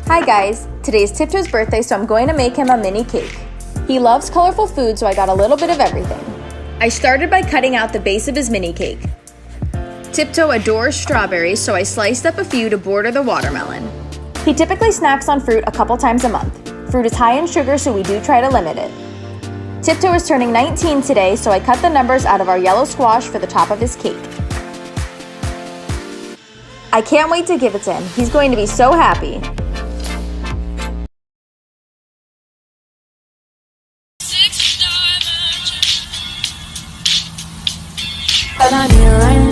Hi guys, today's Tiptoe's birthday, so I'm going to make him a mini cake. He loves colorful food, so I got a little bit of everything. I started by cutting out the base of his mini cake. Tiptoe adores strawberries, so I sliced up a few to border the watermelon. He typically snacks on fruit a couple times a month. Fruit is high in sugar, so we do try to limit it. Tiptoe is turning 19 today, so I cut the numbers out of our yellow squash for the top of his cake. I can't wait to give it to him. He's going to be so happy. But I'm here right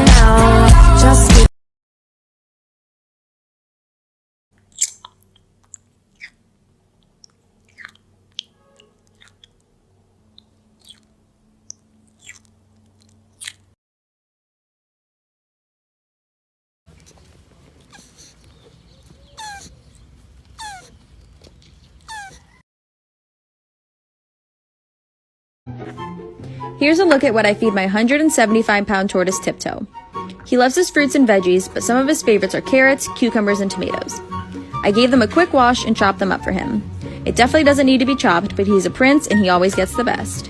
now, just keep. Here's a look at what I feed my 175-pound tortoise Tiptoe. He loves his fruits and veggies, but some of his favorites are carrots, cucumbers, and tomatoes. I gave them a quick wash and chopped them up for him. It definitely doesn't need to be chopped, but he's a prince and he always gets the best.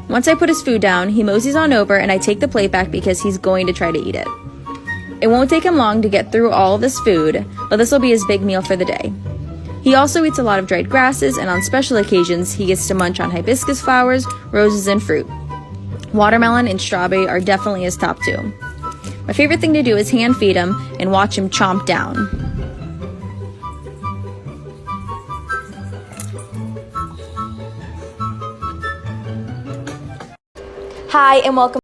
Once I put his food down, he moseys on over and I take the plate back because he's going to try to eat it. It won't take him long to get through all of this food, but this will be his big meal for the day. He also eats a lot of dried grasses, and on special occasions, he gets to munch on hibiscus flowers, roses, and fruit. Watermelon and strawberry are definitely his top two. My favorite thing to do is hand feed him and watch him chomp down. Hi, and welcome.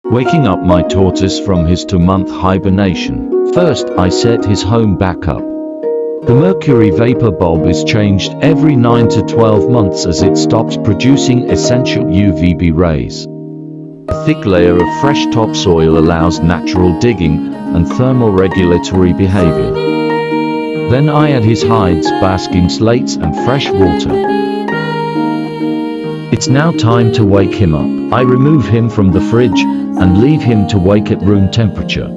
Waking up my tortoise from his 2-month hibernation. First, I set his home back up. The mercury vapor bulb is changed every 9 to 12 months as it stops producing essential UVB rays. A thick layer of fresh topsoil allows natural digging and thermoregulatory behavior. Then I add his hides, basking slates, and fresh water. It's now time to wake him up. I remove him from the fridge and leave him to wake at room temperature.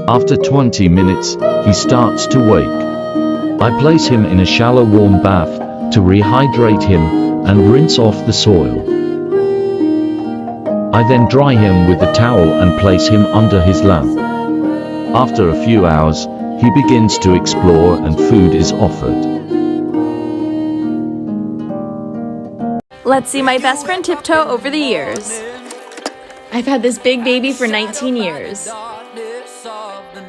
After 20 minutes, he starts to wake. I place him in a shallow warm bath to rehydrate him and rinse off the soil. I then dry him with a towel and place him under his lamp. After a few hours, he begins to explore and food is offered. Let's see my best friend Tiptoe over the years. I've had this big baby for 19 years.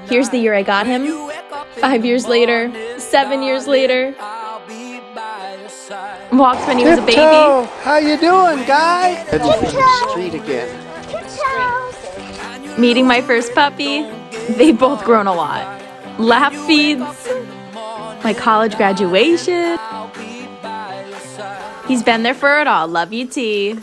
Here's the year I got him. 5 years later, 7 years later. Walked when he was a baby. Tiptoe, how you doing, guy? Heading for the street again. Meeting my first puppy. They've both grown a lot. Lap feeds. My college graduation. He's been there for it all. Love you, T.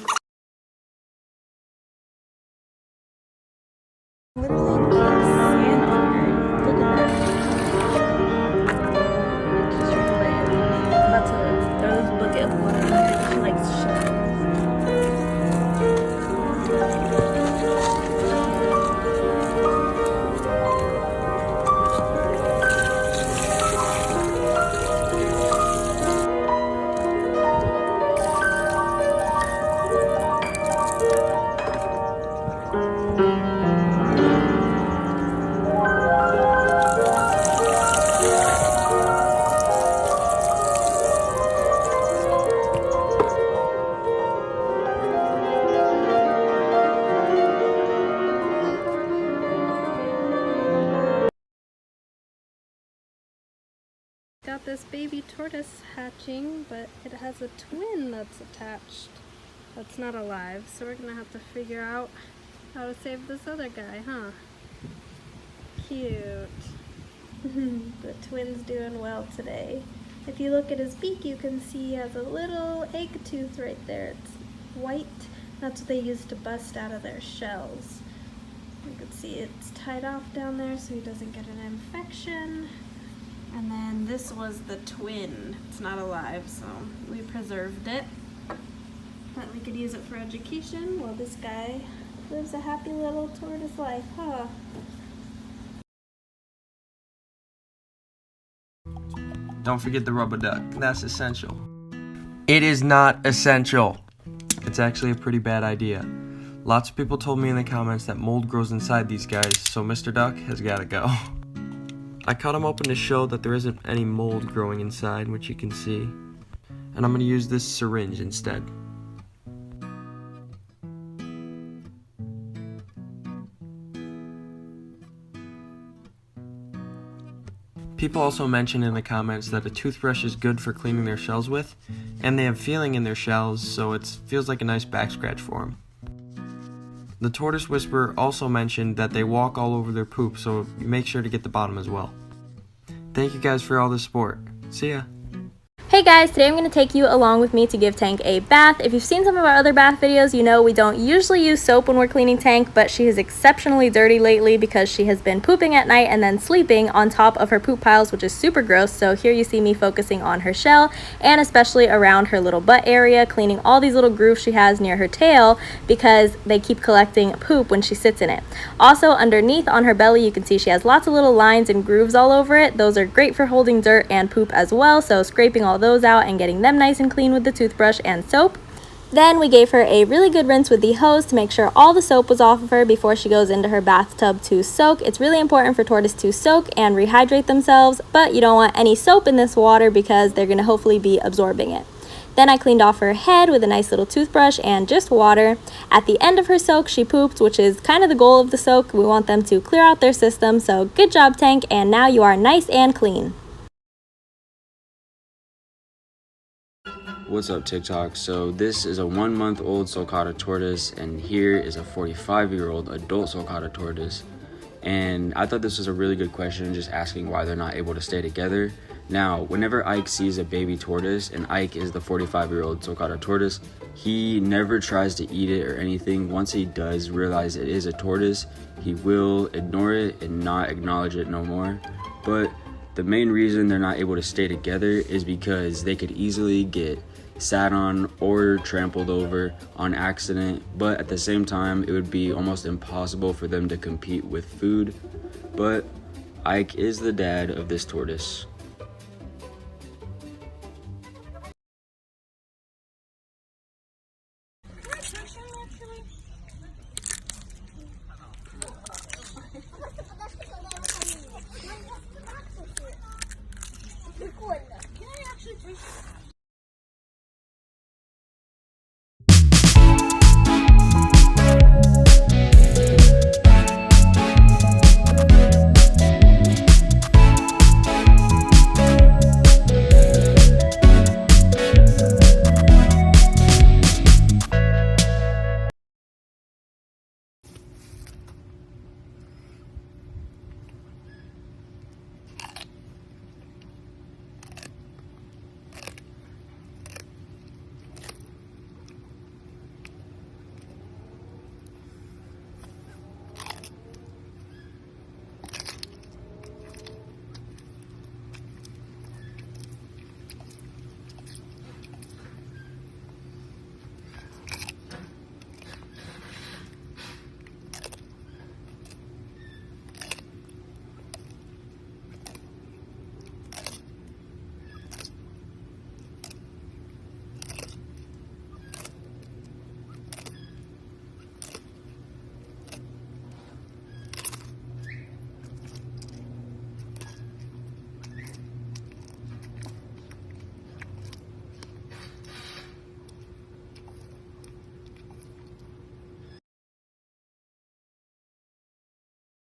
this baby tortoise hatching, but it has a twin that's attached that's not alive, so we're gonna have to figure out how to save this other guy, huh? Cute. The twin's doing well today. If you look at his beak, you can see he has a little egg tooth right there. It's white. That's what they use to bust out of their shells. You can see it's tied off down there so he doesn't get an infection. And then this was the twin. It's not alive, so we preserved it. Thought we could use it for education. Well, this guy lives a happy little tortoise life, huh? Don't forget the rubber duck. That's essential. It is not essential. It's actually a pretty bad idea. Lots of people told me in the comments that mold grows inside these guys, so Mr. Duck has got to go. I cut him open to show that there isn't any mold growing inside, which you can see. And I'm going to use this syringe instead. People also mentioned in the comments that a toothbrush is good for cleaning their shells with, and they have feeling in their shells, so it feels like a nice back scratch for them. The Tortoise Whisperer also mentioned that they walk all over their poop, so make sure to get the bottom as well. Thank you guys for all the support. See ya! Hey guys, today I'm going to take you along with me to give Tank a bath. If you've seen some of our other bath videos, you know we don't usually use soap when we're cleaning Tank, but she is exceptionally dirty lately because she has been pooping at night and then sleeping on top of her poop piles, which is super gross. So here you see me focusing on her shell and especially around her little butt area, cleaning all these little grooves she has near her tail because they keep collecting poop when she sits in it. Also underneath on her belly, you can see she has lots of little lines and grooves all over it. Those are great for holding dirt and poop as well, so scraping all those out and getting them nice and clean with the toothbrush and soap. Then we gave her a really good rinse with the hose to make sure all the soap was off of her before she goes into her bathtub to soak. It's really important for tortoise to soak and rehydrate themselves, but you don't want any soap in this water because they're going to hopefully be absorbing it. Then I cleaned off her head with a nice little toothbrush and just water. At the end of her soak, she pooped, which is kind of the goal of the soak. We want them to clear out their system, so good job, Tank, and now you are nice and clean. What's up, TikTok? So this is a 1-month-old sulcata tortoise, and here is a 45-year-old adult sulcata tortoise. And I thought this was a really good question, just asking why they're not able to stay together. Now, whenever Ike sees a baby tortoise, and Ike is the 45-year-old sulcata tortoise, he never tries to eat it or anything. Once he does realize it is a tortoise, he will ignore it and not acknowledge it no more. But the main reason they're not able to stay together is because they could easily get sat on or trampled over on accident, but at the same time it would be almost impossible for them to compete with food. But Ike is the dad of this tortoise.